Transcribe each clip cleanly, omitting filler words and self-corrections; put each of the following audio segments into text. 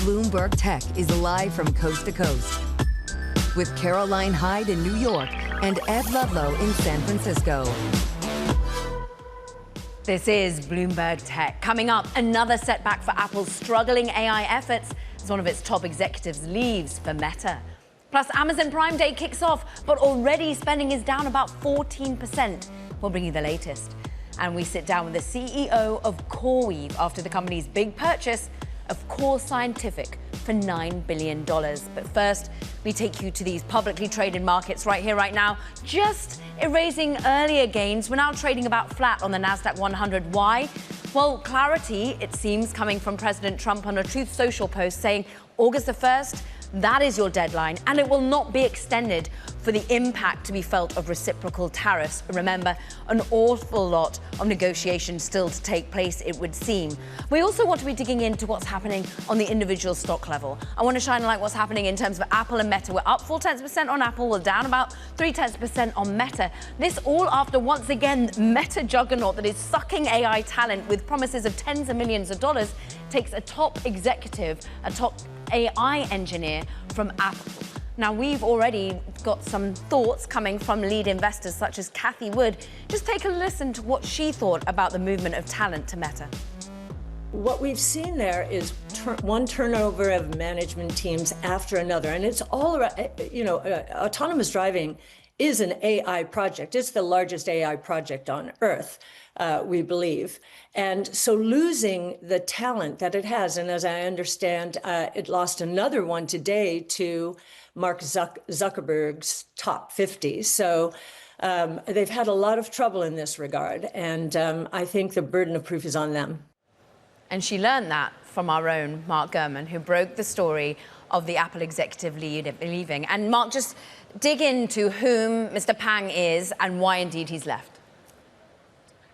Bloomberg Tech is live from coast to coast with Caroline Hyde in New York and Ed Ludlow in San Francisco. This is Bloomberg Tech. Coming up, another setback for Apple's struggling AI efforts as one of its top executives leaves for Meta. Plus, Amazon Prime Day kicks off, but already spending is down about 14%. We'll bring you the latest. And we sit down with the CEO of CoreWeave after the company's big purchase of Core Scientific for $9 billion. But first, we take you to these publicly traded markets right here, right now, just erasing earlier gains. We're now trading about flat on the NASDAQ 100. Why? Well, clarity, it seems, coming from President Trump on a Truth Social post saying August the 1st, that is your deadline, and it will not be extended for the impact to be felt of reciprocal tariffs. Remember, an awful lot of negotiations still to take place, it would seem. We also want to be digging into what's happening on the individual stock level. I want to shine a light what's happening in terms of Apple and Meta. We're up 0.4% on Apple, we're down about 0.3% on Meta. This all after, once again, Meta juggernaut that is sucking AI talent with promises of tens of millions of dollars takes a top executive, a top AI engineer from Apple. Now, we've already got some thoughts coming from lead investors such as Kathy Wood. Just take a listen to what she thought about the movement of talent to Meta. What we've seen there is one turnover of management teams after another, and it's all around, autonomous driving is an AI project. It's the largest AI project on Earth, we believe. And so losing the talent that it has, and as I understand, it lost another one today to Mark Zuckerberg's top 50. So they've had a lot of trouble in this regard, and I think the burden of proof is on them. And she learned that from our own Mark Gurman, who broke the story of the Apple executive leaving. And Mark, just dig into whom Mr. Pang is and why indeed he's left.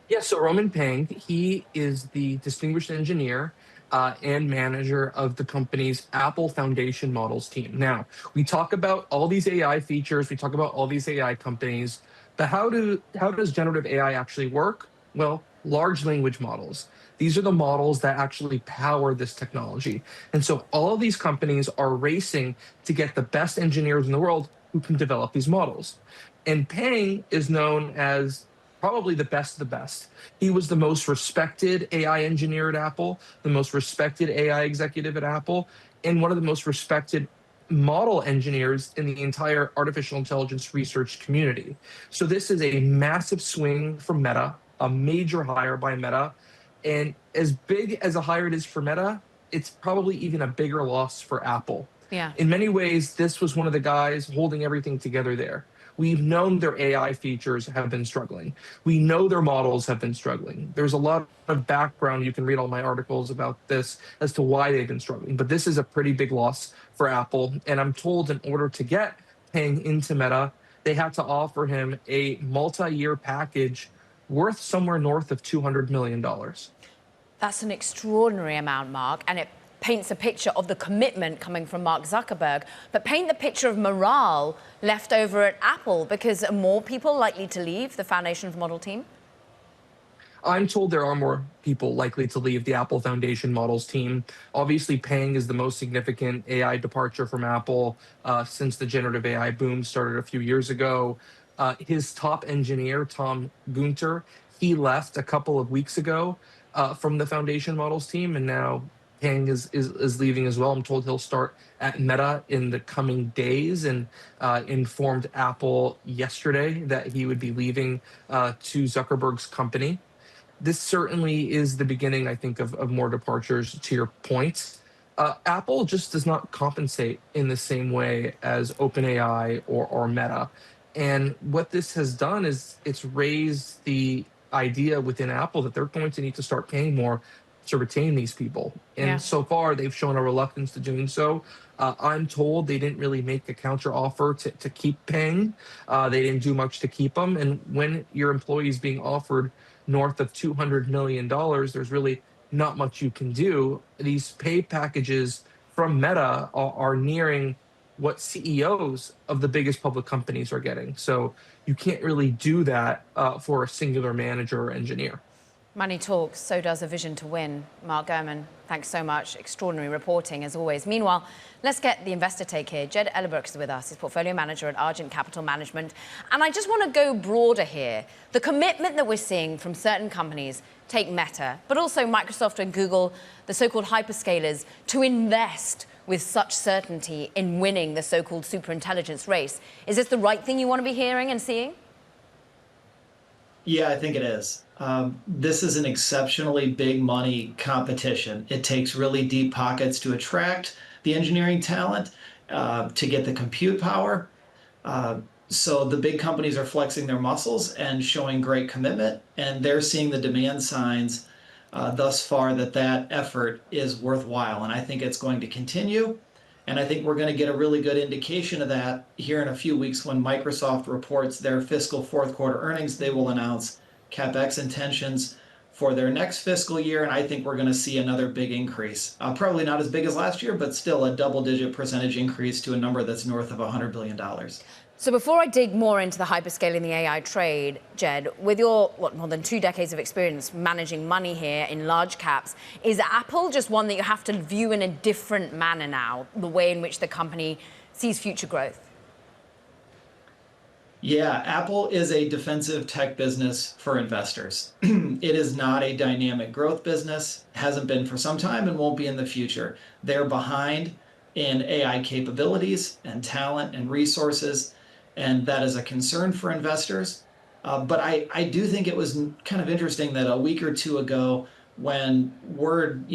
Yeah, so Roman Pang, he is the distinguished engineer and manager of the company's Apple Foundation Models team. Now, we talk about all these AI features, we talk about all these AI companies, but how does generative AI actually work? Well, large language models. These are the models that actually power this technology. And so all of these companies are racing to get the best engineers in the world who can develop these models. And Pang is known as probably the best of the best. He was the most respected AI engineer at Apple, the most respected AI executive at Apple, and one of the most respected model engineers in the entire artificial intelligence research community. So this is a massive swing from Meta, a major hire by Meta. And as big as a hire it is for Meta, it's probably even a bigger loss for Apple. Yeah. In many ways, this was one of the guys holding everything together there. We've known their AI features have been struggling. We know their models have been struggling. There's a lot of background. You can read all my articles about this as to why they've been struggling. But this is a pretty big loss for Apple. And I'm told in order to get Pang into Meta, they had to offer him a multi-year package worth somewhere north of $200 million. That's an extraordinary amount, Mark, and it paints a picture of the commitment coming from Mark Zuckerberg. But paint the picture of morale left over at Apple, because are more people likely to leave the Foundation Model team? I'm told there are more people likely to leave the Apple Foundation Models team. Obviously, Pang is the most significant AI departure from Apple since the generative AI boom started a few years ago. His top engineer, Tom Gunter, he left a couple of weeks ago from the Foundation Models team, and now Pang is leaving as well. I'm told he'll start at Meta in the coming days, and informed Apple yesterday that he would be leaving to Zuckerberg's company. This certainly is the beginning, I think, of more departures, to your point. Apple just does not compensate in the same way as OpenAI or Meta. And what this has done is it's raised the idea within Apple that they're going to need to start paying more to retain these people. And so far, they've shown a reluctance to doing so. I'm told they didn't really make a counter offer to keep Pang. They didn't do much to keep them. And when your employee is being offered north of $200 million, there's really not much you can do. These pay packages from Meta are nearing what CEOs of the biggest public companies are getting. So you can't really do that for a singular manager or engineer. Money talks, so does a vision to win. Mark Gurman, thanks so much. Extraordinary reporting, as always. Meanwhile, let's get the investor take here. Jed Ellerbrook is with us. He's portfolio manager at Argent Capital Management. And I just want to go broader here. The commitment that we're seeing from certain companies, take Meta, but also Microsoft and Google, the so-called hyperscalers, to invest with such certainty in winning the so-called superintelligence race. Is this the right thing you want to be hearing and seeing? Yeah, I think it is. This is an exceptionally big money competition. It takes really deep pockets to attract the engineering talent, to get the compute power. So the big companies are flexing their muscles and showing great commitment, and they're seeing the demand signs thus far that effort is worthwhile. And I think it's going to continue. And I think we're going to get a really good indication of that here in a few weeks when Microsoft reports their fiscal fourth quarter earnings. They will announce CapEx intentions for their next fiscal year, and I think we're going to see another big increase. Probably not as big as last year, but still a double-digit percentage increase to a number that's north of $100 billion. So before I dig more into the hyperscale and the AI trade, Jed, with your, more than 2 decades of experience managing money here in large caps, is Apple just one that you have to view in a different manner now, the way in which the company sees future growth? Yeah, Apple is a defensive tech business for investors. It is not a dynamic growth business, hasn't been for some time and won't be in the future. They're behind in AI capabilities and talent and resources, and that is a concern for investors. But I do think it was kind of interesting that a week or two ago, when word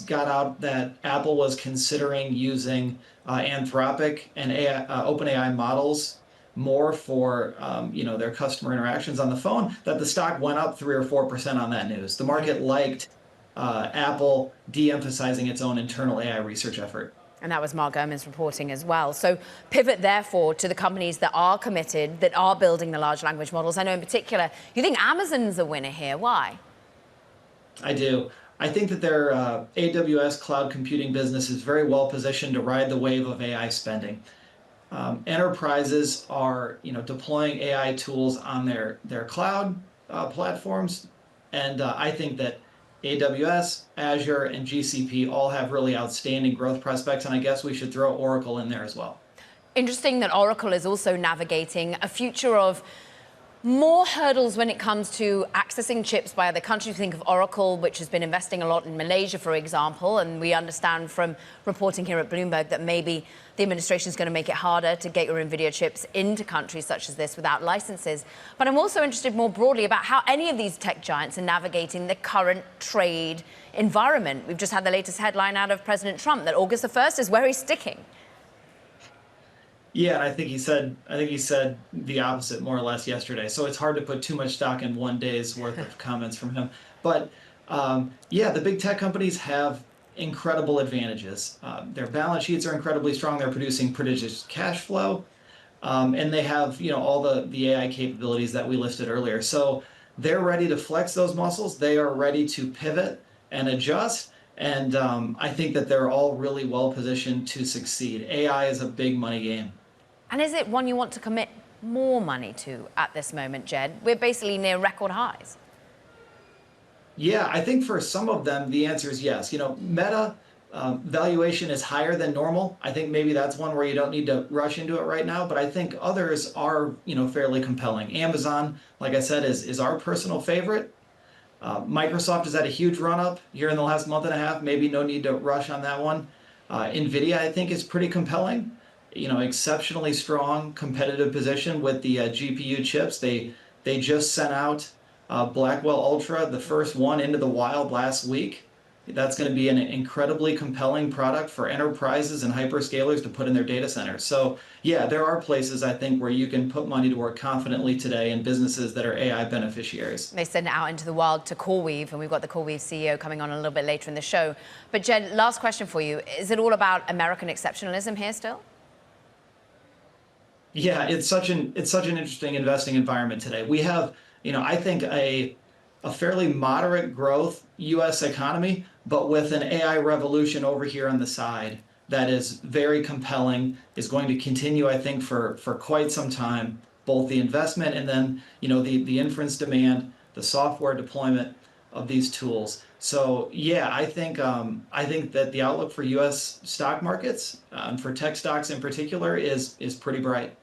got out that Apple was considering using Anthropic and OpenAI models more for their customer interactions on the phone, that the stock went up 3 or 4% on that news. The market liked Apple de-emphasizing its own internal AI research effort. And that was Mark Gurman's reporting as well. So pivot, therefore, to the companies that are committed, that are building the large language models. I know in particular, you think Amazon's a winner here. Why? I do. I think that their AWS cloud computing business is very well positioned to ride the wave of AI spending. Enterprises are deploying AI tools on their cloud platforms. And I think that AWS, Azure, and GCP all have really outstanding growth prospects, and I guess we should throw Oracle in there as well. Interesting that Oracle is also navigating a future of more hurdles when it comes to accessing chips by other countries. Think of Oracle, which has been investing a lot in Malaysia, for example, and we understand from reporting here at Bloomberg that maybe the administration is going to make it harder to get your NVIDIA chips into countries such as this without licenses. But I'm also interested more broadly about how any of these tech giants are navigating the current trade environment. We've just had the latest headline out of President Trump that August the 1st is where he's sticking. Yeah, I think he said the opposite more or less yesterday. So it's hard to put too much stock in one day's worth of comments from him. But yeah, the big tech companies have incredible advantages. Their balance sheets are incredibly strong. They're producing prodigious cash flow, and they have all the AI capabilities that we listed earlier. So they're ready to flex those muscles. They are ready to pivot and adjust. And I think that they're all really well positioned to succeed. AI is a big money game. And is it one you want to commit more money to at this moment, Jed? We're basically near record highs. Yeah, I think for some of them, the answer is yes. Meta valuation is higher than normal. I think maybe that's one where you don't need to rush into it right now. But I think others are, fairly compelling. Amazon, like I said, is our personal favorite. Microsoft has had a huge run-up here in the last month and a half. Maybe no need to rush on that one. NVIDIA, I think, is pretty compelling. Exceptionally strong competitive position with the GPU chips. They just sent out Blackwell Ultra, the first one into the wild last week. That's going to be an incredibly compelling product for enterprises and hyperscalers to put in their data centers. So yeah, there are places I think where you can put money to work confidently today in businesses that are AI beneficiaries. They send it out into the wild to CoreWeave, and we've got the CoreWeave CEO coming on a little bit later in the show. But Jed, last question for you. Is it all about American exceptionalism here still? Yeah, it's such an interesting investing environment today. We have, I think a fairly moderate growth U.S. economy, but with an AI revolution over here on the side that is very compelling, is going to continue, I think, for quite some time, both the investment and then, the inference demand, the software deployment. of these tools. So yeah, I think that the outlook for U.S. stock markets and for tech stocks in particular is pretty bright.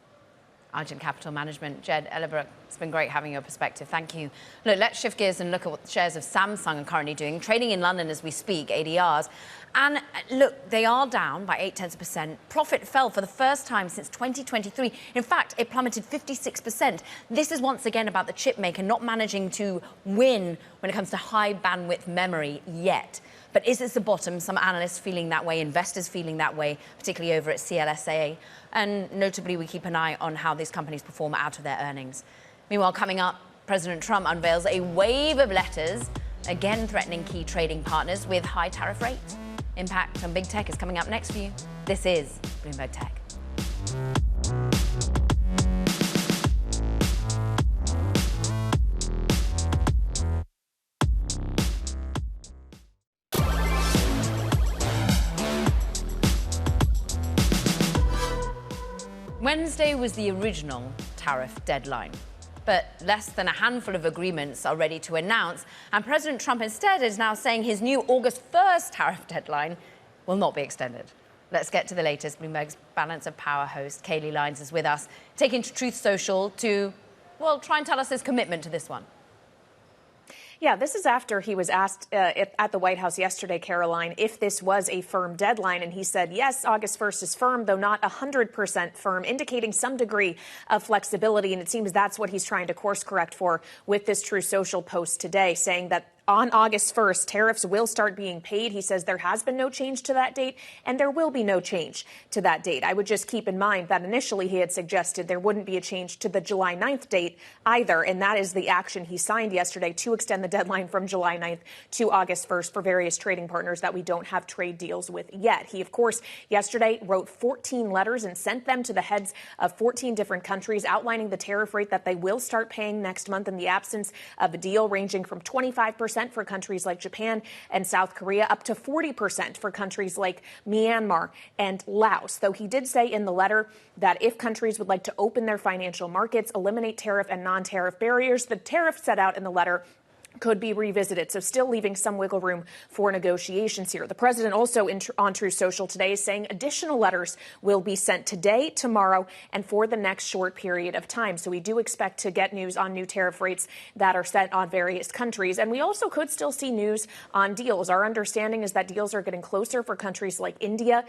Argent Capital Management, Jed Ellerbrook, it's been great having your perspective. Thank you. Look, let's shift gears and look at what the shares of Samsung are currently doing, trading in London as we speak, ADRs. And look, they are down by 0.8%. Profit fell for the first time since 2023. In fact, it plummeted 56%. This is once again about the chip maker not managing to win when it comes to high bandwidth memory yet. But is this the bottom? Some analysts feeling that way, investors feeling that way, particularly over at CLSA. And notably, we keep an eye on how these companies perform out of their earnings. Meanwhile, coming up, President Trump unveils a wave of letters, again threatening key trading partners with high tariff rates. Impact on big tech is coming up next for you. This is Bloomberg Tech. Wednesday was the original tariff deadline, but less than a handful of agreements are ready to announce, and President Trump instead is now saying his new August 1st tariff deadline will not be extended. Let's get to the latest. Bloomberg's Balance of Power host, Kayleigh Lyons, is with us, taking to Truth Social to, well, try and tell us his commitment to this one. Yeah, this is after he was asked at the White House yesterday, Caroline, if this was a firm deadline. And he said, yes, August 1st is firm, though not 100% firm, indicating some degree of flexibility. And it seems that's what he's trying to course correct for with this Truth Social post today, saying that on August 1st, tariffs will start being paid. He says there has been no change to that date, and there will be no change to that date. I would just keep in mind that initially he had suggested there wouldn't be a change to the July 9th date either, and that is the action he signed yesterday to extend the deadline from July 9th to August 1st for various trading partners that we don't have trade deals with yet. He, of course, yesterday wrote 14 letters and sent them to the heads of 14 different countries, outlining the tariff rate that they will start paying next month in the absence of a deal, ranging from 25% for countries like Japan and South Korea, up to 40% for countries like Myanmar and Laos. Though he did say in the letter that if countries would like to open their financial markets, eliminate tariff and non-tariff barriers, the tariff set out in the letter could be revisited. So still leaving some wiggle room for negotiations here. The president also on Truth Social today is saying additional letters will be sent today, tomorrow, and for the next short period of time. So we do expect to get news on new tariff rates that are set on various countries. And we also could still see news on deals. Our understanding is that deals are getting closer for countries like India,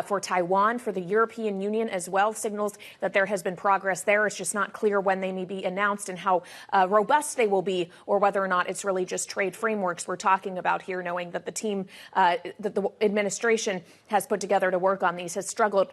for Taiwan, for the European Union as well. Signals that there has been progress there. It's just not clear when they may be announced and how robust they will be, or whether or not it's really just trade frameworks we're talking about here, knowing that the team that the administration has put together to work on these has struggled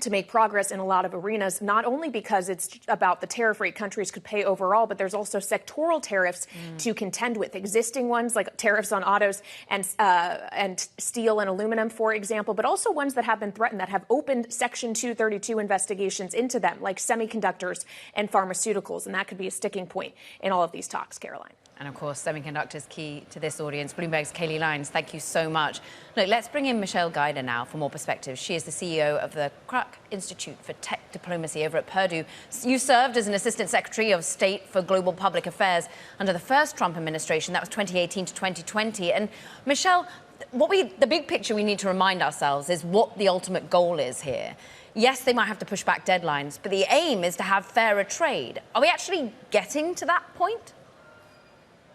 to make progress in a lot of arenas, not only because it's about the tariff rate countries could pay overall, but there's also sectoral tariffs to contend with. Existing ones like tariffs on autos and steel and aluminum, for example, but also ones that have been threatened, that have opened Section 232 investigations into them, like semiconductors and pharmaceuticals. And that could be a sticking point in all of these talks, Caroline. And of course, semiconductors key to this audience. Bloomberg's Kayleigh Lyons, thank you so much. Look, let's bring in Michelle Guider now for more perspective. She is the CEO of the Kruk Institute for Tech Diplomacy over at Purdue. You served as an Assistant Secretary of State for Global Public Affairs under the first Trump administration. That was 2018 to 2020. And Michelle, the big picture we need to remind ourselves is what the ultimate goal is here. Yes, they might have to push back deadlines, but the aim is to have fairer trade. Are we actually getting to that point?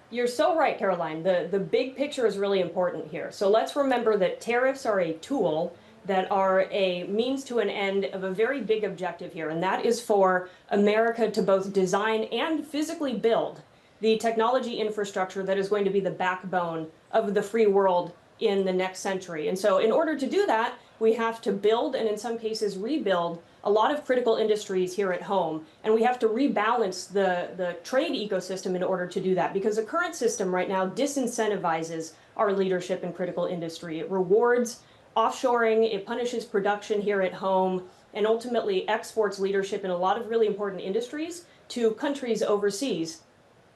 You're so right, Caroline. The big picture is really important here. So let's remember that tariffs are a tool that are a means to an end of a very big objective here, and that is for America to both design and physically build the technology infrastructure that is going to be the backbone of the free world in the next century. And so in order to do that, we have to build and in some cases rebuild a lot of critical industries here at home. And we have to rebalance the trade ecosystem in order to do that, because the current system right now disincentivizes our leadership in critical industry. It rewards offshoring, it punishes production here at home, and ultimately exports leadership in a lot of really important industries to countries overseas.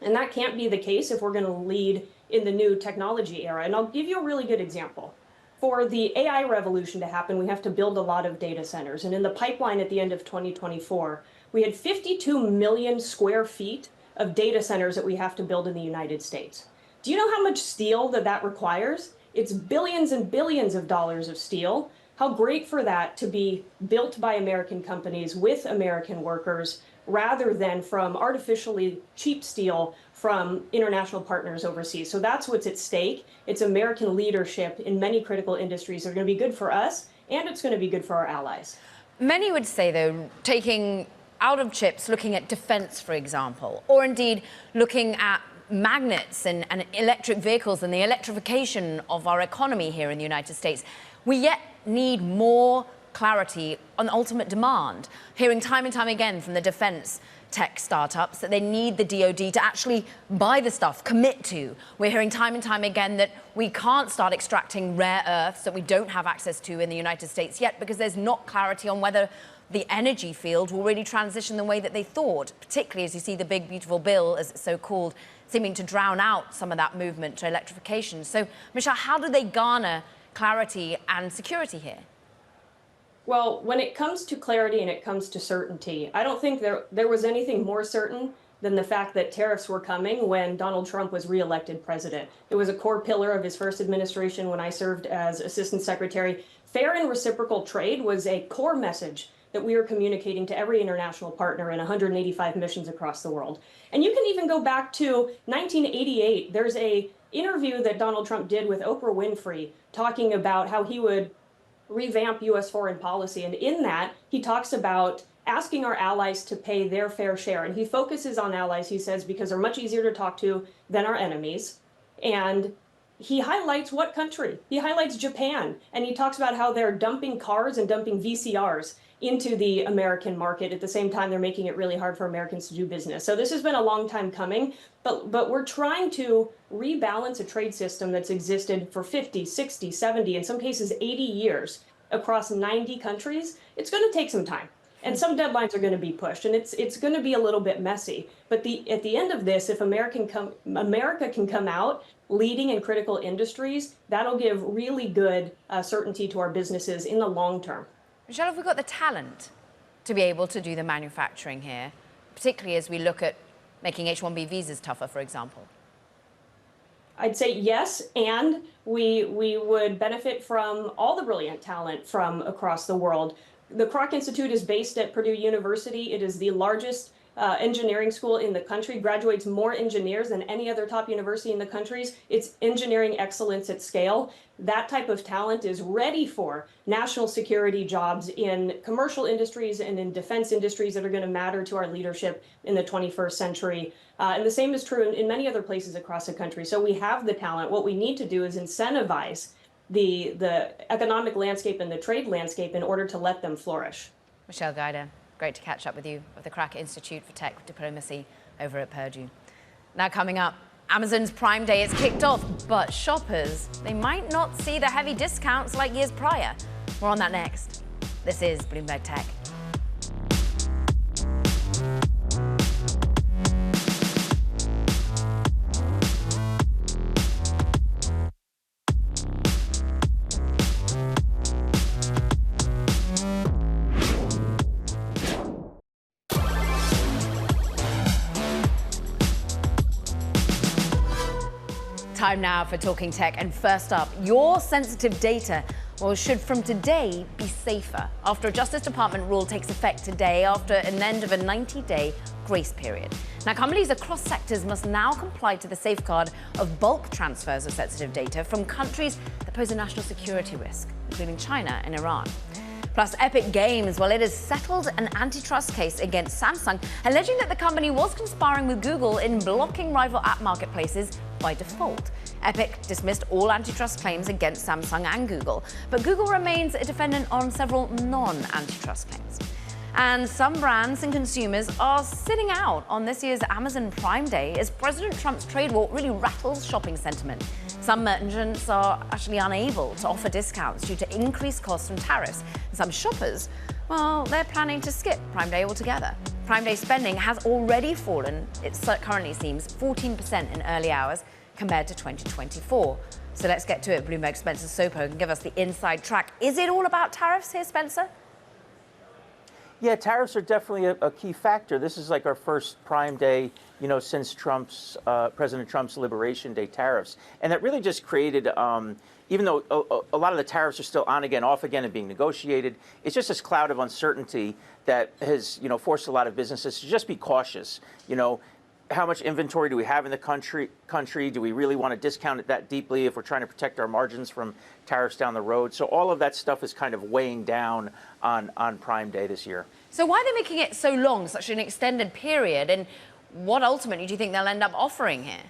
And that can't be the case if we're going to lead in the new technology era. And I'll give you a really good example. For the AI revolution to happen, we have to build a lot of data centers. And in the pipeline at the end of 2024, we had 52 million square feet of data centers that we have to build in the United States. Do you know how much steel that requires? It's billions and billions of dollars of steel. How great for that to be built by American companies with American workers rather than from artificially cheap steel from international partners overseas. So that's what's at stake. It's American leadership in many critical industries that are going to be good for us, and it's going to be good for our allies. Many would say, though, taking out of chips, looking at defense, for example, or indeed looking at magnets and electric vehicles and the electrification of our economy here in the United States, we yet need more clarity on ultimate demand. Hearing time and time again from the defense tech startups that they need the DoD to actually buy the stuff, commit to. We're hearing time and time again that we can't start extracting rare earths that we don't have access to in the United States yet because there's not clarity on whether the energy field will really transition the way that they thought, particularly as you see the big, beautiful bill, as it's so called, seeming to drown out some of that movement to electrification. So, Michelle, how do they garner clarity and security here? Well, when it comes to clarity and it comes to certainty, I don't think there was anything more certain than the fact that tariffs were coming when Donald Trump was reelected president. It was a core pillar of his first administration when I served as assistant secretary. Fair and reciprocal trade was a core message that we are communicating to every international partner in 185 missions across the world. And you can even go back to 1988. There's an interview that Donald Trump did with Oprah Winfrey talking about how he would revamp U.S. foreign policy. And in that, he talks about asking our allies to pay their fair share. And he focuses on allies, he says, because they're much easier to talk to than our enemies. And he highlights what country? He highlights Japan. And he talks about how they're dumping cars and dumping VCRs into the American market. At the same time, they're making it really hard for Americans to do business. So this has been a long time coming, but we're trying to rebalance a trade system that's existed for 50, 60, 70, in some cases 80 years across 90 countries. It's going to take some time. And some deadlines are going to be pushed, and it's going to be a little bit messy. But at the end of this, if America can come out leading in critical industries, that'll give really good certainty to our businesses in the long term. Michelle, have we got the talent to be able to do the manufacturing here, particularly as we look at making H-1B visas tougher, for example? I'd say yes, and we would benefit from all the brilliant talent from across the world. The Kroc Institute is based at Purdue University. It is the largest engineering school in the country, graduates more engineers than any other top university in the country. It's engineering excellence at scale. That type of talent is ready for national security jobs in commercial industries and in defense industries that are going to matter to our leadership in the 21st century. And the same is true in many other places across the country. So we have the talent. What we need to do is incentivize the economic landscape and the trade landscape in order to let them flourish. Michelle Guida, great to catch up with you of the Kroc Institute for Tech Diplomacy over at Purdue. Now coming up, Amazon's Prime Day is kicked off, but shoppers, they might not see the heavy discounts like years prior. More on that next. This is Bloomberg Tech. Time now for Talking Tech. And first up, your sensitive data, well, should from today be safer after a Justice Department rule takes effect today after an end of a 90-day grace period. Now, companies across sectors must now comply to the safeguard of bulk transfers of sensitive data from countries that pose a national security risk, including China and Iran. Plus, Epic Games, well, it has settled an antitrust case against Samsung, alleging that the company was conspiring with Google in blocking rival app marketplaces by default. Epic dismissed all antitrust claims against Samsung and Google, but Google remains a defendant on several non-antitrust claims. And some brands and consumers are sitting out on this year's Amazon Prime Day as President Trump's trade war really rattles shopping sentiment. Some merchants are actually unable to offer discounts due to increased costs from tariffs. And some shoppers, well, they're planning to skip Prime Day altogether. Prime Day spending has already fallen, it currently seems, 14% in early hours compared to 2024. So let's get to it. Bloomberg's Spencer Sopo can give us the inside track. Is it all about tariffs here, Spencer? Yeah, tariffs are definitely a key factor. This is like our first Prime Day since President Trump's Liberation Day tariffs. And that really just created, even though a lot of the tariffs are still on again, off again, and being negotiated, it's just this cloud of uncertainty that has, forced a lot of businesses to just be cautious. How much inventory do we have in the country? Do we really want to discount it that deeply if we're trying to protect our margins from tariffs down the road? So all of that stuff is kind of weighing down on Prime Day this year. So why are they making it so long, such an extended period? And what ultimately do you think they'll end up offering here?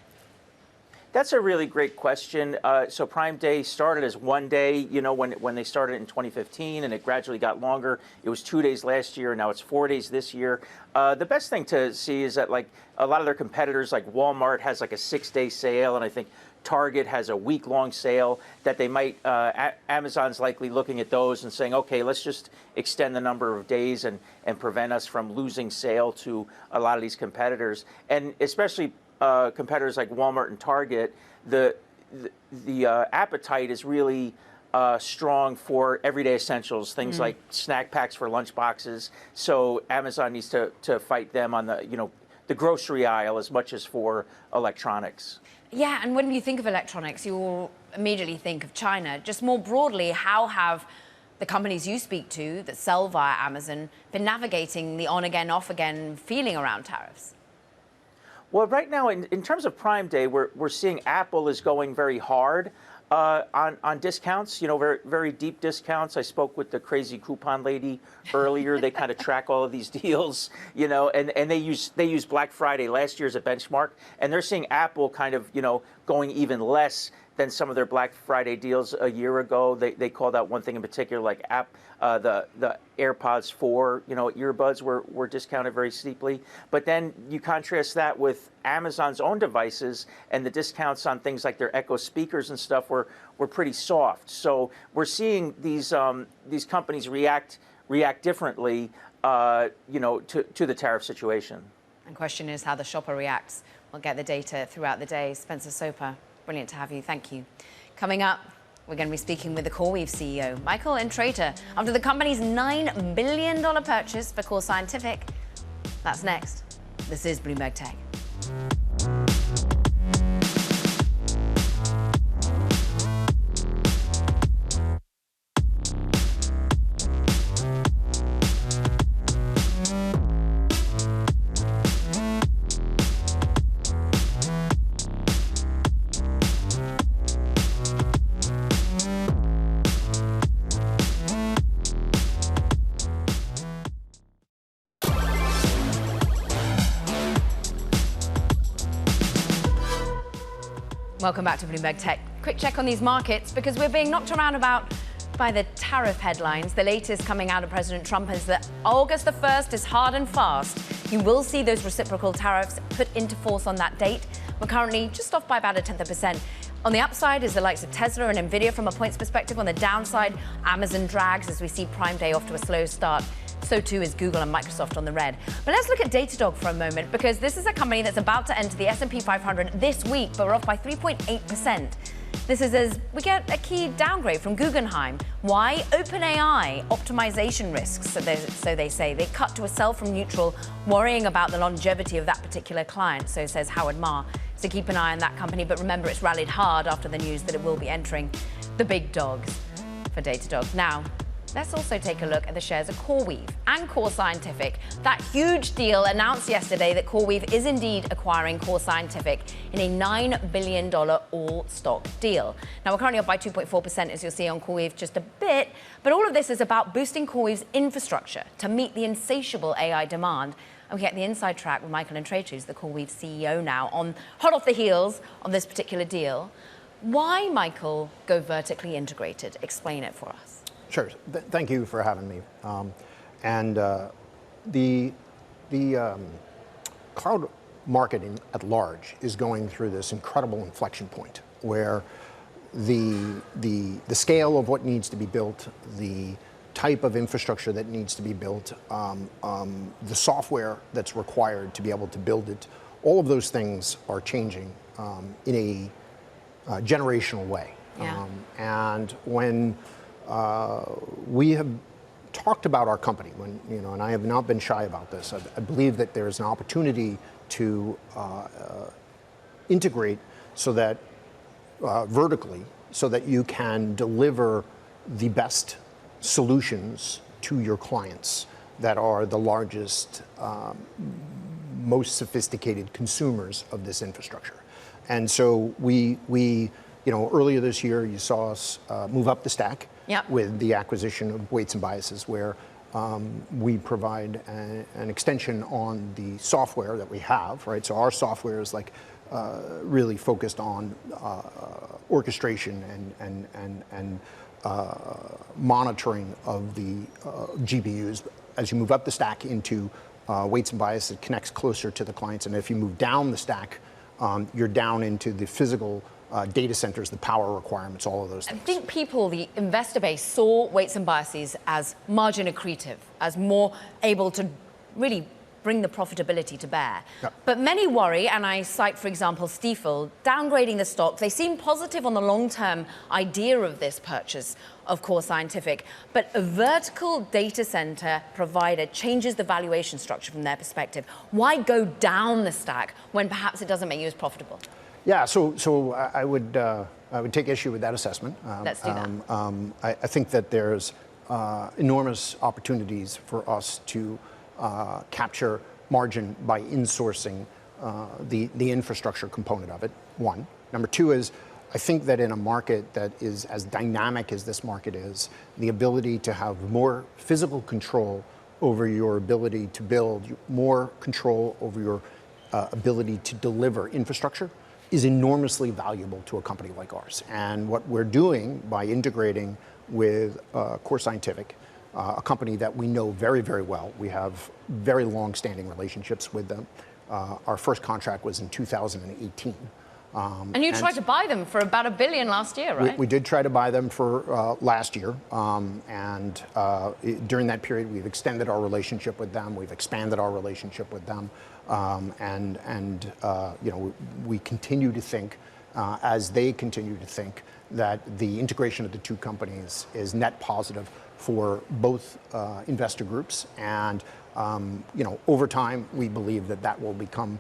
That's a really great question. So Prime Day started as 1 day, when they started in 2015, and it gradually got longer. It was 2 days last year, and now it's 4 days this year. The best thing to see is that, like, a lot of their competitors, like Walmart, has like a 6-day sale, and I think Target has a week-long sale that they might, Amazon's likely looking at those and saying, okay, let's just extend the number of days and prevent us from losing sale to a lot of these competitors. And especially competitors like Walmart and Target, the appetite is really strong for everyday essentials, things like snack packs for lunch boxes. So Amazon needs to fight them on the grocery aisle as much as for electronics. Yeah, and when you think of electronics, you will immediately think of China. Just more broadly, how have the companies you speak to that sell via Amazon been navigating the on-again, off-again feeling around tariffs? Well, right now, in terms of Prime Day, we're seeing Apple is going very hard on discounts, very, very deep discounts. I spoke with the crazy coupon lady earlier. They kind of track all of these deals, and they use Black Friday last year as a benchmark, and they're seeing Apple kind of, going even less than some of their Black Friday deals a year ago. They called out one thing in particular, like the AirPods 4, earbuds were discounted very steeply. But then you contrast that with Amazon's own devices, and the discounts on things like their Echo speakers and stuff were pretty soft. So we're seeing these companies react differently, to the tariff situation. And question is how the shopper reacts. We'll get the data throughout the day. Spencer Soper, brilliant to have you. Thank you. Coming up, we're going to be speaking with the CoreWeave CEO, Michael Intrator, after the company's $9 billion purchase for Core Scientific. That's next. This is Bloomberg Tech. Welcome back to Bloomberg Tech. Quick check on these markets because we're being knocked around about by the tariff headlines. The latest coming out of President Trump is that August the 1st is hard and fast. You will see those reciprocal tariffs put into force on that date. We're currently just off by about 0.1%. On the upside is the likes of Tesla and Nvidia from a points perspective. On the downside, Amazon drags as we see Prime Day off to a slow start. So too is Google and Microsoft on the red. But let's look at Datadog for a moment, because this is a company that's about to enter the S&P 500 this week, but we're off by 3.8%. This is as we get a key downgrade from Guggenheim. Why? OpenAI optimization risks, so they say. They cut to a sell from neutral, worrying about the longevity of that particular client, so says Howard Ma. So keep an eye on that company, but remember it's rallied hard after the news that it will be entering the big dogs for Datadog. Now, let's also take a look at the shares of CoreWeave and Core Scientific. That huge deal announced yesterday that CoreWeave is indeed acquiring Core Scientific in a $9 billion all-stock deal. Now, we're currently up by 2.4%, as you'll see on CoreWeave, just a bit. But all of this is about boosting CoreWeave's infrastructure to meet the insatiable AI demand. And we get the inside track with Michael Intrator, who's the CoreWeave CEO now, hot off the heels of this particular deal. Why, Michael, go vertically integrated? Explain it for us. Sure. Thank you for having me. The cloud marketing at large is going through this incredible inflection point where the scale of what needs to be built, the type of infrastructure that needs to be built, the software that's required to be able to build it, all of those things are changing in a generational way. Yeah. And when we have talked about our company, and I have not been shy about this. I believe that there is an opportunity to integrate so that vertically, so that you can deliver the best solutions to your clients that are the largest, most sophisticated consumers of this infrastructure. And so we earlier this year, you saw us move up the stack with the acquisition of Weights and Biases, where we provide an extension on the software that we have, right? So our software is like really focused on orchestration and monitoring of the GPUs. As you move up the stack into Weights and Biases, it connects closer to the clients. And if you move down the stack, you're down into the physical data centers, the power requirements, all of those things. I think people, the investor base, saw Weights and Biases as margin accretive, as more able to really bring the profitability to bear. Yep. But many worry, and I cite, for example, Stifel, downgrading the stock. They seem positive on the long-term idea of this purchase of Core Scientific, but a vertical data center provider changes the valuation structure from their perspective. Why go down the stack when perhaps it doesn't make you as profitable? Yeah, so I would take issue with that assessment. Let's do that. I think that there's enormous opportunities for us to capture margin by insourcing the infrastructure component of it, one. Number two is, I think that in a market that is as dynamic as this market is, the ability to have more physical control over your ability to build, more control over your ability to deliver infrastructure is enormously valuable to a company like ours. And what we're doing by integrating with Core Scientific, a company that we know very, very well. We have very long-standing relationships with them. Our first contract was in 2018. And you tried to buy them for about $1 billion last year, right? We did try to buy them for last year. During that period, we've extended our relationship with them. We've expanded our relationship with them. We continue to think, as they continue to think, that the integration of the two companies is net positive for both investor groups. And over time, we believe that will become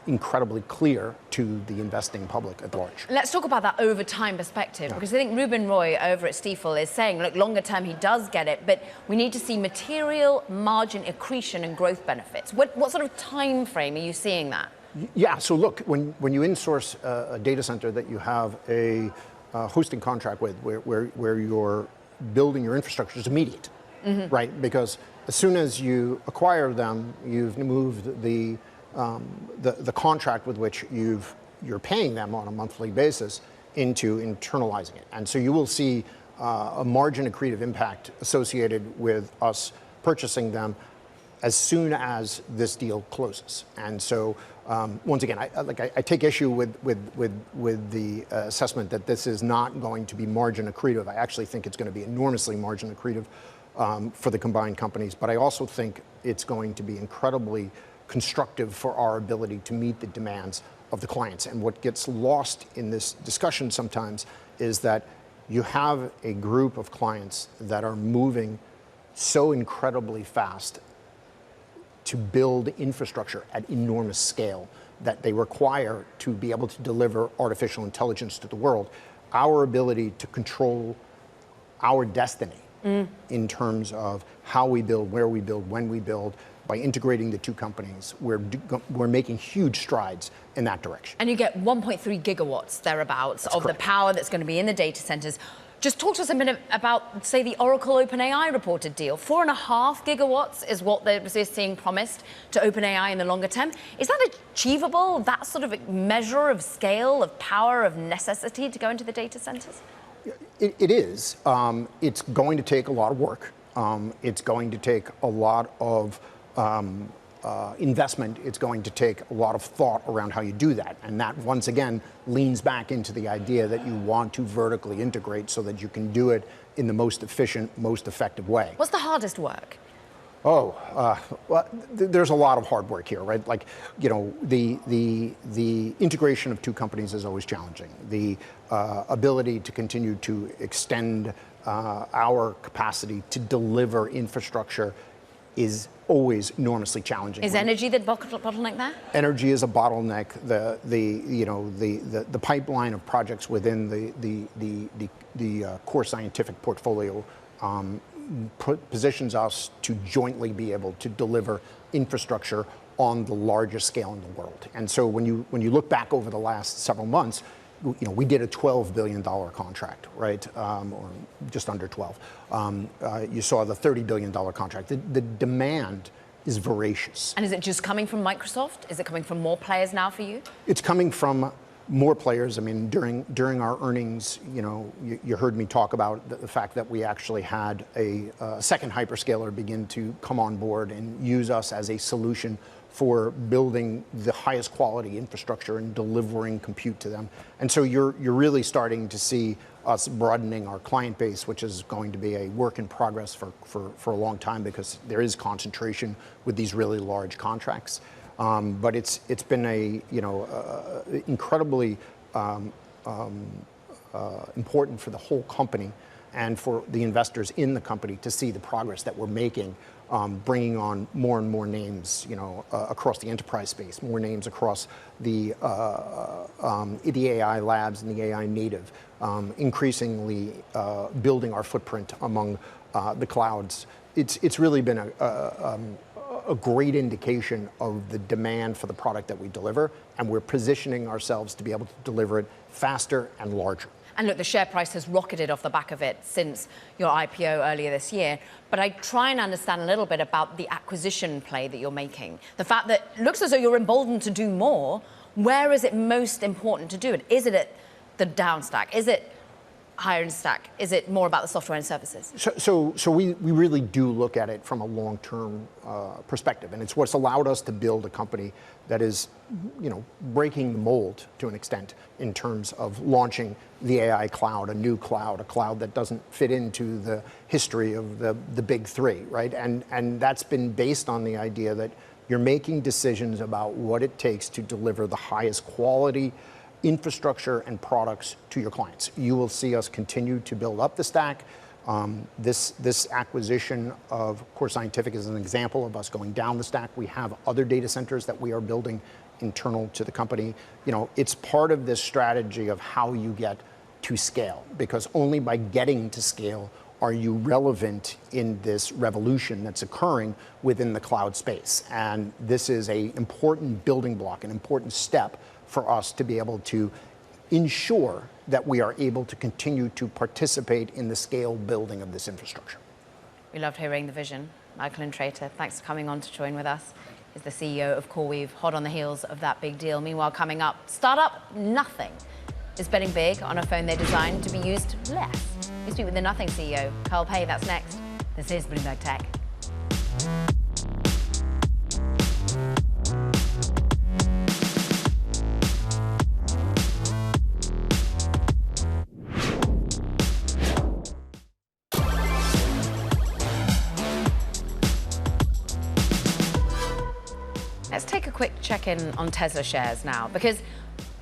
incredibly clear to the investing public at large. Let's talk about that over time perspective, because I think Ruben Roy over at Stifel is saying, look, longer term he does get it, but we need to see material margin accretion and growth benefits. What sort of time frame are you seeing that? Yeah, so look, when you insource a data center that you have a hosting contract with, where you're building your infrastructure, is immediate, right? Because as soon as you acquire them, you've moved the contract with which you're paying them on a monthly basis into internalizing it. And so you will see a margin accretive impact associated with us purchasing them as soon as this deal closes. And so once again, I take issue with the assessment that this is not going to be margin accretive. I actually think it's going to be enormously margin accretive for the combined companies, but I also think it's going to be incredibly constructive for our ability to meet the demands of the clients. And what gets lost in this discussion sometimes is that you have a group of clients that are moving so incredibly fast to build infrastructure at enormous scale that they require to be able to deliver artificial intelligence to the world. Our ability to control our destiny in terms of how we build, where we build, when we build, by integrating the two companies, we're making huge strides in that direction. And you get 1.3 gigawatts thereabouts of the power that's going to be in the data centers. Just talk to us a minute about, say, the Oracle OpenAI reported deal. 4.5 gigawatts is what they're seeing promised to OpenAI in the longer term. Is that achievable, that sort of measure of scale, of power, of necessity to go into the data centers? It is. It's going to take a lot of work. It's going to take a lot of investment. It's going to take a lot of thought around how you do that. And that, once again, leans back into the idea that you want to vertically integrate so that you can do it in the most efficient, most effective way. What's the hardest work? Well, there's a lot of hard work here, right? Like, the integration of two companies is always challenging. The ability to continue to extend our capacity to deliver infrastructure is always enormously challenging. Is energy the bottleneck there? Energy is a bottleneck. The pipeline of projects within the core scientific portfolio positions us to jointly be able to deliver infrastructure on the largest scale in the world. And so when you look back over the last several months, we did a $12 billion contract, right? Or just under 12. You saw the $30 billion contract. The demand is voracious. And is it just coming from Microsoft? Is it coming from more players now for you? It's coming from more players. I mean, during our earnings, you heard me talk about the fact that we actually had a second hyperscaler begin to come on board and use us as a solution for building the highest quality infrastructure and delivering compute to them. And so you're really starting to see us broadening our client base, which is going to be a work in progress for a long time, because there is concentration with these really large contracts. But it's been a incredibly important for the whole company and for the investors in the company to see the progress that we're making, bringing on more and more names, across the enterprise space, more names across the AI labs and the AI native, increasingly building our footprint among the clouds. It's really been a great indication of the demand for the product that we deliver, and we're positioning ourselves to be able to deliver it faster and larger. And look, the share price has rocketed off the back of it since your IPO earlier this year. But I try and understand a little bit about the acquisition play that you're making. The fact that it looks as though you're emboldened to do more. Where is it most important to do it? Is it at the down stack? Is it higher in stack? Is it more about the software and services? So we really do look at it from a long-term perspective, and it's what's allowed us to build a company that is, breaking the mold to an extent in terms of launching the AI cloud, a new cloud, a cloud that doesn't fit into the history of the big three, right? And that's been based on the idea that you're making decisions about what it takes to deliver the highest quality infrastructure and products to your clients. You will see us continue to build up the stack. This acquisition of Core Scientific is an example of us going down the stack. We have other data centers that we are building internal to the company. It's part of this strategy of how you get to scale, because only by getting to scale are you relevant in this revolution that's occurring within the cloud space. And this is an important building block, an important step for us to be able to ensure that we are able to continue to participate in the scale building of this infrastructure. We loved hearing the vision. Michael Intrator, thanks for coming on to join with us. He's the CEO of CoreWeave, hot on the heels of that big deal. Meanwhile, coming up, startup Nothing is betting big on a phone they designed to be used less. We speak with the Nothing CEO, Carl Pei. That's next. This is Bloomberg Tech. Let's take a quick check-in on Tesla shares now, because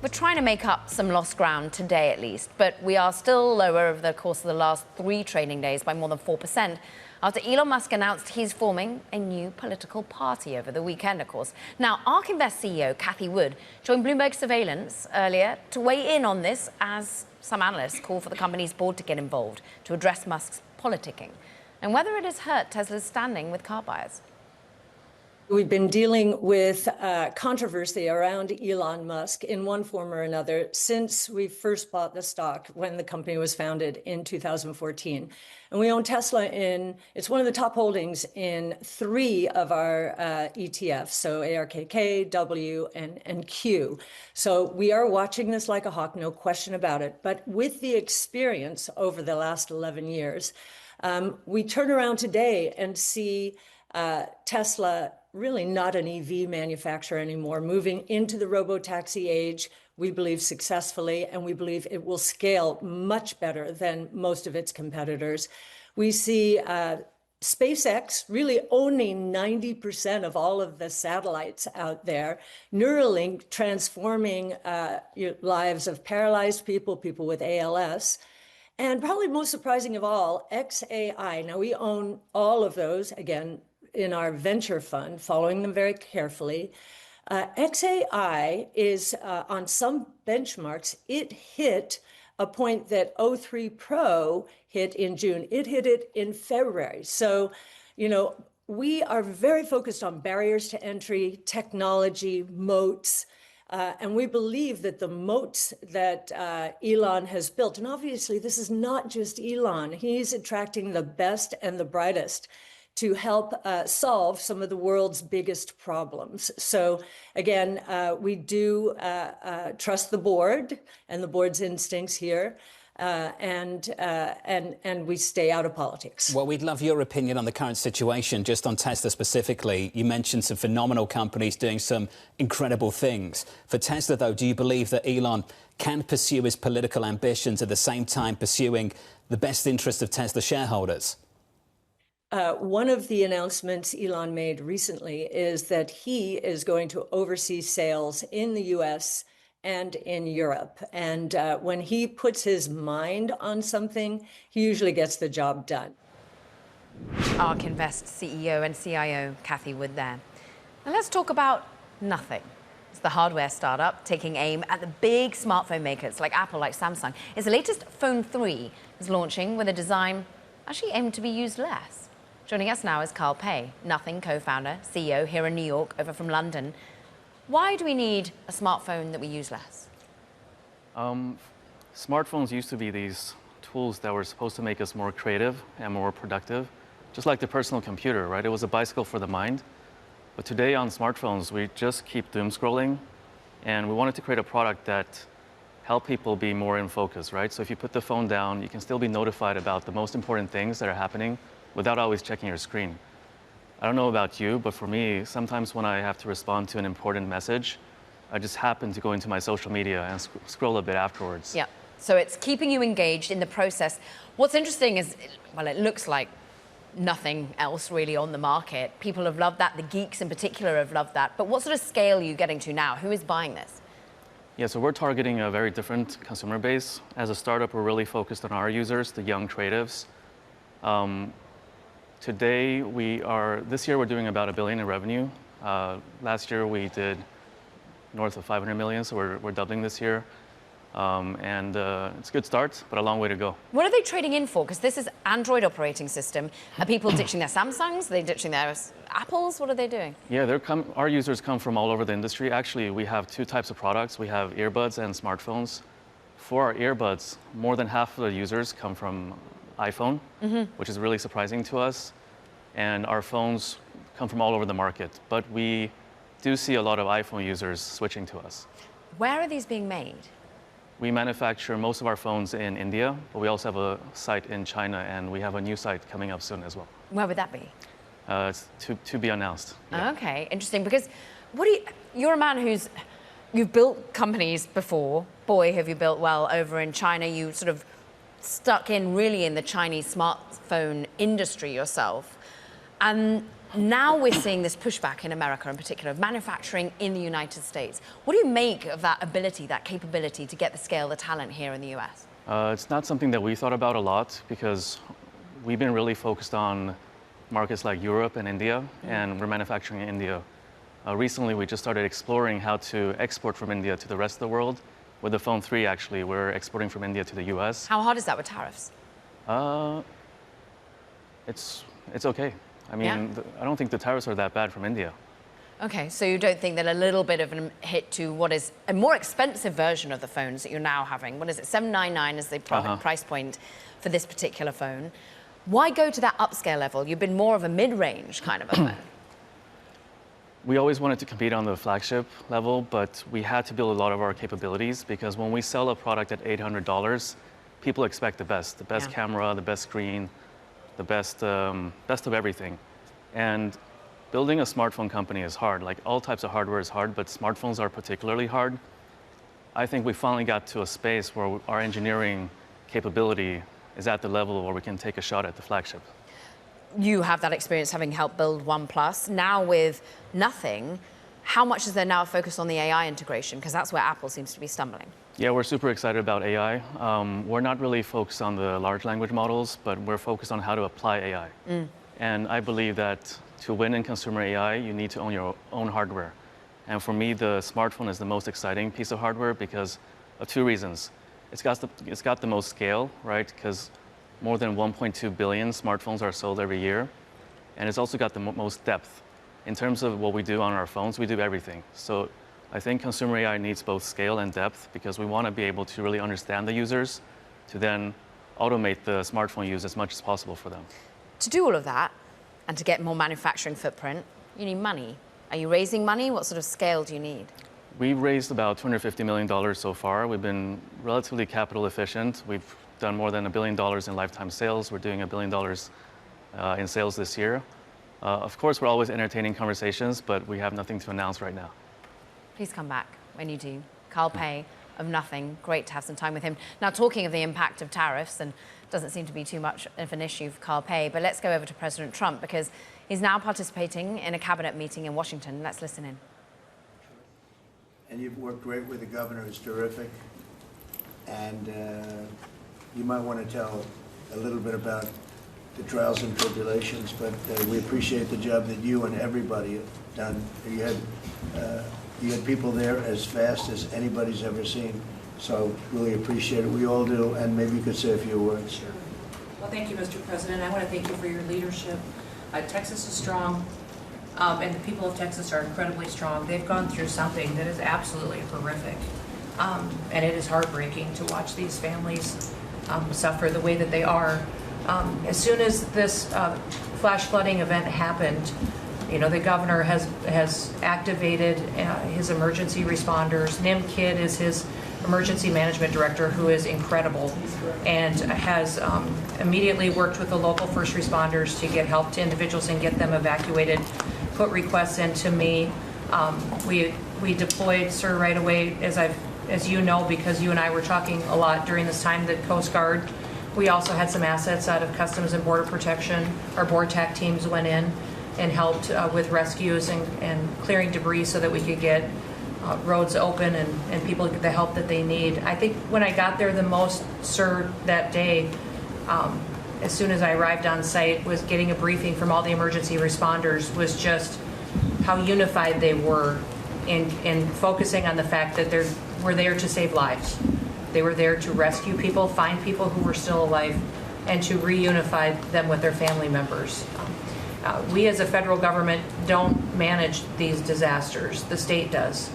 we're trying to make up some lost ground today at least, but we are still lower over the course of the last 3 trading days by more than 4% after Elon Musk announced he's forming a new political party over the weekend, of course. Now, ARK Invest CEO Cathie Wood joined Bloomberg Surveillance earlier to weigh in on this, as some analysts call for the company's board to get involved to address Musk's politicking and whether it has hurt Tesla's standing with car buyers. We've been dealing with controversy around Elon Musk in one form or another since we first bought the stock when the company was founded in 2014. And we own Tesla it's one of the top holdings in 3 of our ETFs, so ARKK, W, and Q. So we are watching this like a hawk, no question about it. But with the experience over the last 11 years, we turn around today and see Tesla really not an EV manufacturer anymore, moving into the robo-taxi age, we believe successfully, and we believe it will scale much better than most of its competitors. We see SpaceX really owning 90% of all of the satellites out there, Neuralink transforming lives of paralyzed people, people with ALS, and probably most surprising of all, XAI. Now, we own all of those, again, in our venture fund, following them very carefully. XAI is on some benchmarks, it hit a point that O3 Pro hit in June. It hit it in February. So, we are very focused on barriers to entry, technology, moats, and we believe that the moats that Elon has built, and obviously this is not just Elon, he's attracting the best and the brightest to help solve some of the world's biggest problems. So again, we do trust the board and the board's instincts here. And we stay out of politics. Well, we'd love your opinion on the current situation, just on Tesla specifically. You mentioned some phenomenal companies doing some incredible things. For Tesla, though, do you believe that Elon can pursue his political ambitions at the same time pursuing the best interest of Tesla shareholders? One of the announcements Elon made recently is that he is going to oversee sales in the U.S. and in Europe. And when he puts his mind on something, he usually gets the job done. ARK Invest CEO and CIO Cathie Wood there. Now let's talk about Nothing. It's the hardware startup taking aim at the big smartphone makers like Apple, like Samsung. Its latest Phone 3 is launching with a design actually aimed to be used less. Joining us now is Carl Pei, Nothing co-founder, CEO here in New York, over from London. Why do we need a smartphone that we use less? Smartphones used to be these tools that were supposed to make us more creative and more productive, just like the personal computer, right? It was a bicycle for the mind. But today on smartphones, we just keep doom scrolling, and we wanted to create a product that help people be more in focus, right? So if you put the phone down, you can still be notified about the most important things that are happening without always checking your screen. I don't know about you, but for me, sometimes when I have to respond to an important message, I just happen to go into my social media and scroll a bit afterwards. Yeah, so it's keeping you engaged in the process. What's interesting is, well, it looks like nothing else really on the market. People have loved that, the geeks in particular have loved that. But what sort of scale are you getting to now? Who is buying this? Yeah, so we're targeting a very different consumer base. As a startup, we're really focused on our users, the young creatives. Today, this year we're doing about $1 billion in revenue. Last year we did north of 500 million, so we're doubling this year. It's a good start, but a long way to go. What are they trading in for? Because this is Android operating system. Are people ditching their Samsungs? Are they ditching their Apples? What are they doing? Yeah, our users come from all over the industry. Actually, we have two types of products. We have earbuds and smartphones. For our earbuds, more than half of the users come from iPhone, which is really surprising to us. And our phones come from all over the market. But we do see a lot of iPhone users switching to us. Where are these being made? We manufacture most of our phones in India, but we also have a site in China, and we have a new site coming up soon as well. Where would that be? It's to be announced. Yeah. Okay, interesting. Because you're a man you've built companies before. Boy, have you built well over in China. You sort of stuck in really in the Chinese smartphone industry yourself. And now we're seeing this pushback in America in particular, of manufacturing in the United States. What do you make of that ability, that capability to get the scale, the talent here in the US? It's not something that we thought about a lot because we've been really focused on markets like Europe and India, and we're manufacturing in India. Recently, we just started exploring how to export from India to the rest of the world. With the Phone 3, actually, we're exporting from India to the US. How hard is that with tariffs? It's okay. I mean, I don't think the tariffs are that bad from India. Okay, so you don't think that a little bit of a hit to what is a more expensive version of the phones that you're now having? What is it, $799 is the price point for this particular phone. Why go to that upscale level? You've been more of a mid-range kind of a phone. We always wanted to compete on the flagship level, but we had to build a lot of our capabilities because when we sell a product at $800, people expect the best camera, the best screen, the best of everything. And building a smartphone company is hard. Like all types of hardware is hard, but smartphones are particularly hard. I think we finally got to a space where our engineering capability is at the level where we can take a shot at the flagship. You have that experience having helped build OnePlus. Now with Nothing, how much is there now a focus on the AI integration? Because that's where Apple seems to be stumbling. Yeah, we're super excited about AI. We're not really focused on the large language models, but we're focused on how to apply AI. And I believe that to win in consumer AI, you need to own your own hardware. And for me, the smartphone is the most exciting piece of hardware because of two reasons. It's got the most scale, right? Because more than 1.2 billion smartphones are sold every year. And it's also got the most depth. In terms of what we do on our phones, we do everything. So I think consumer AI needs both scale and depth because we want to be able to really understand the users to then automate the smartphone use as much as possible for them. To do all of that and to get more manufacturing footprint, you need money. Are you raising money? What sort of scale do you need? We've raised about $250 million so far. We've been relatively capital efficient. We've done more than $1 billion in lifetime sales. We're doing $1 billion in sales this year. Of course, we're always entertaining conversations, but we have nothing to announce right now. Please come back when you do. Carl Pei of Nothing. Great to have some time with him. Now, talking of the impact of tariffs, and doesn't seem to be too much of an issue for Carl Pei, but let's go over to President Trump because he's now participating in a cabinet meeting in Washington. Let's listen in. And you've worked great with the governor. It's terrific. And you might want to tell a little bit about the trials and tribulations, but we appreciate the job that you and everybody have done. You had people there as fast as anybody's ever seen, so really appreciate it. We all do, and maybe you could say a few words. Sure. Well, thank you, Mr. President. I want to thank you for your leadership. Texas is strong, and the people of Texas are incredibly strong. They've gone through something that is absolutely horrific, and it is heartbreaking to watch these families suffer the way that they are. As soon as this flash flooding event happened, you know, the governor has activated his emergency responders. Nim Kidd is his emergency management director, who is incredible, and has immediately worked with the local first responders to get help to individuals and get them evacuated, put requests into me. We deployed, sir, right away, as you know, because you and I were talking a lot during this time, the Coast Guard. We also had some assets out of Customs and Border Protection. Our BORTAC teams went in and helped with rescues and clearing debris so that we could get roads open and people get the help that they need. I think when I got there the most, sir, that day, as soon as I arrived on site, was getting a briefing from all the emergency responders, was just how unified they were in focusing on the fact that we're there to save lives. They were there to rescue people, find people who were still alive, and to reunify them with their family members. We as a federal government don't manage these disasters. The state does.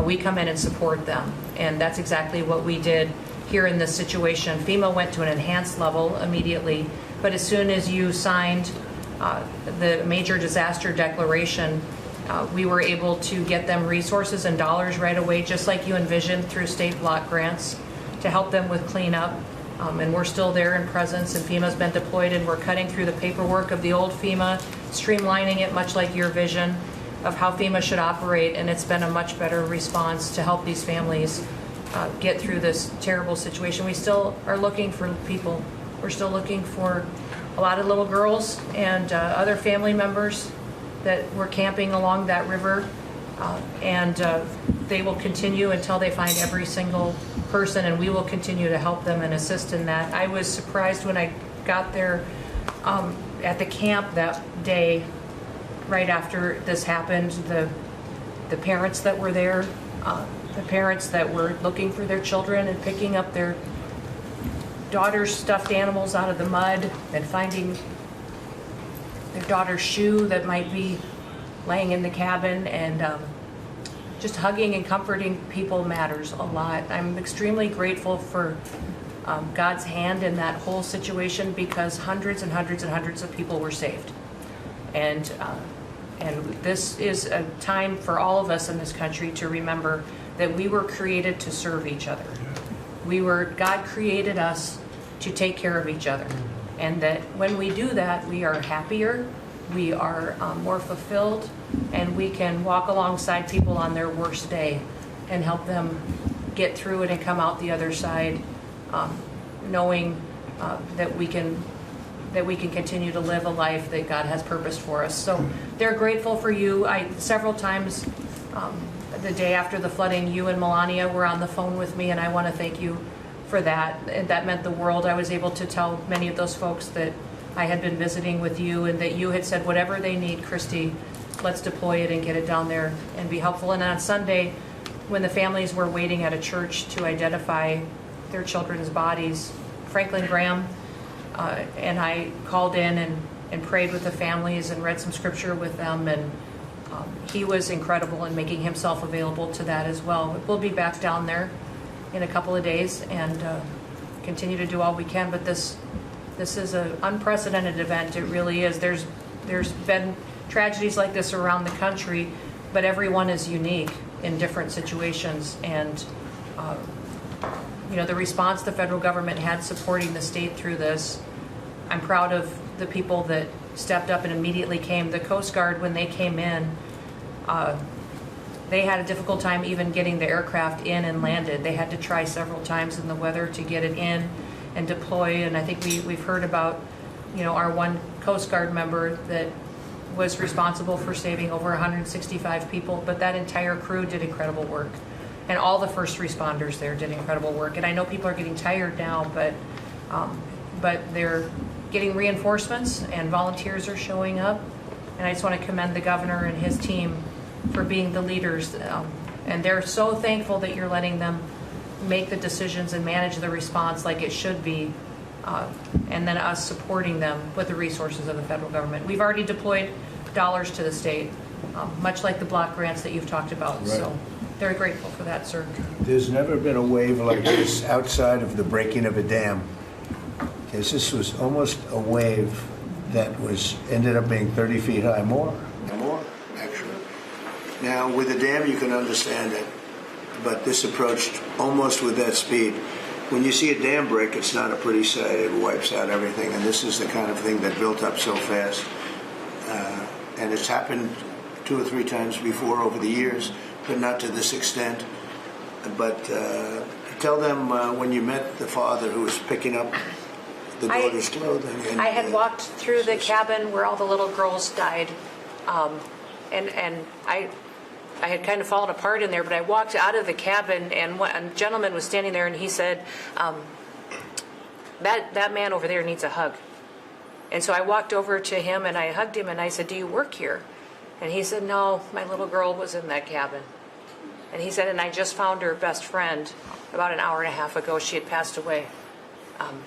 We come in and support them, and that's exactly what we did here in this situation. FEMA went to an enhanced level immediately, but as soon as you signed the major disaster declaration, we were able to get them resources and dollars right away, just like you envisioned, through state block grants to help them with cleanup. And we're still there in presence, and FEMA's been deployed, and we're cutting through the paperwork of the old FEMA, streamlining it much like your vision of how FEMA should operate, and it's been a much better response to help these families get through this terrible situation. We still are looking for people. We're still looking for a lot of little girls and other family members that were camping along that river, and they will continue until they find every single person, and we will continue to help them and assist in that. I was surprised when I got there at the camp that day, right after this happened, the parents that were there, the parents that were looking for their children and picking up their daughter's stuffed animals out of the mud and finding their daughter's shoe that might be laying in the cabin, and just hugging and comforting people matters a lot. I'm extremely grateful for God's hand in that whole situation, because hundreds and hundreds and hundreds of people were saved. And this is a time for all of us in this country to remember that we were created to serve each other. God created us to take care of each other. And that when we do that, we are happier, we are more fulfilled, and we can walk alongside people on their worst day and help them get through it and come out the other side, knowing that we can continue to live a life that God has purposed for us. So they're grateful for you. Several times the day after the flooding, you and Melania were on the phone with me, and I want to thank you for that. And that meant the world. I was able to tell many of those folks that I had been visiting with you and that you had said, whatever they need, Christy, let's deploy it and get it down there and be helpful. And on Sunday, when the families were waiting at a church to identify their children's bodies, Franklin Graham and I called in and prayed with the families and read some scripture with them, and he was incredible in making himself available to that as well. We'll be back down there in a couple of days and continue to do all we can, but this is an unprecedented event. It really is. There's been tragedies like this around the country, but everyone is unique in different situations, and the response the federal government had supporting the state through this, I'm proud of the people that stepped up and immediately came. The Coast Guard, when they came in, they had a difficult time even getting the aircraft in and landed. They had to try several times in the weather to get it in and deploy. And I think we've heard about, our one Coast Guard member that was responsible for saving over 165 people, but that entire crew did incredible work. And all the first responders there did incredible work. And I know people are getting tired now, but they're getting reinforcements and volunteers are showing up. And I just want to commend the governor and his team for being the leaders. And they're so thankful that you're letting them make the decisions and manage the response like it should be. And then us supporting them with the resources of the federal government. We've already deployed dollars to the state, much like the block grants that you've talked about. Right. So very grateful for that, sir. There's never been a wave like this outside of the breaking of a dam. Because this was almost a wave that ended up being 30 feet high, more actually. Now with a dam you can understand it, but this approached almost with that speed. When you see a dam break, it's not a pretty sight. It wipes out everything, and this is the kind of thing that built up so fast. And it's happened 2 or 3 times before over the years, but not to this extent. But tell them when you met the father who was picking up the daughter's clothing. And, I had walked through the cabin where all the little girls died, and I had kind of fallen apart in there, but I walked out of the cabin, and a gentleman was standing there, and he said, that man over there needs a hug. And so I walked over to him, and I hugged him, and I said, do you work here? And he said, no, my little girl was in that cabin. And he said, and I just found her best friend about an hour and a half ago. She had passed away.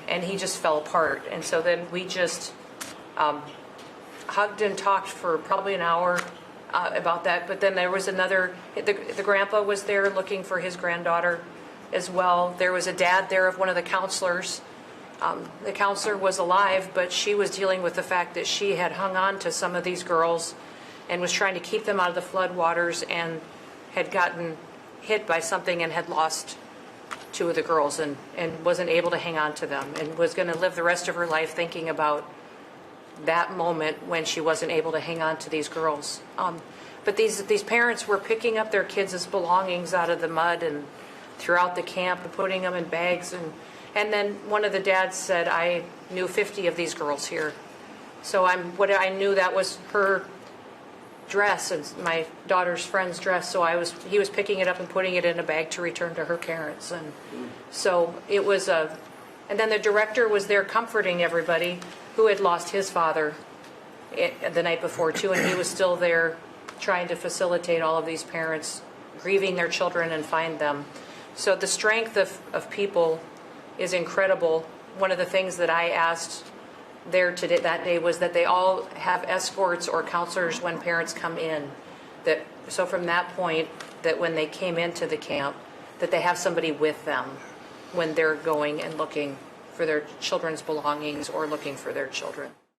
And he just fell apart. And so then we just hugged and talked for probably an hour about that. But then there was the grandpa was there looking for his granddaughter as well. There was a dad there of one of the counselors. The counselor was alive, but she was dealing with the fact that she had hung on to some of these girls and was trying to keep them out of the floodwaters and had gotten hit by something and had lost 2 of the girls and wasn't able to hang on to them and was going to live the rest of her life thinking about that moment when she wasn't able to hang on to these girls. But these parents were picking up their kids' belongings out of the mud and throughout the camp and putting them in bags. And then one of the dads said, I knew 50 of these girls here. So I knew that was her dress and my daughter's friend's dress. So he was picking it up and putting it in a bag to return to her parents. And so it was and then the director was there comforting everybody who had lost his father the night before too. And he was still there trying to facilitate all of these parents grieving their children and find them. So the strength of people is incredible. One of the things that I asked there that day was that they all have escorts or counselors when parents come in. So from that point, that when they came into the camp, that they have somebody with them when they're going and looking for their children's belongings or looking for their children.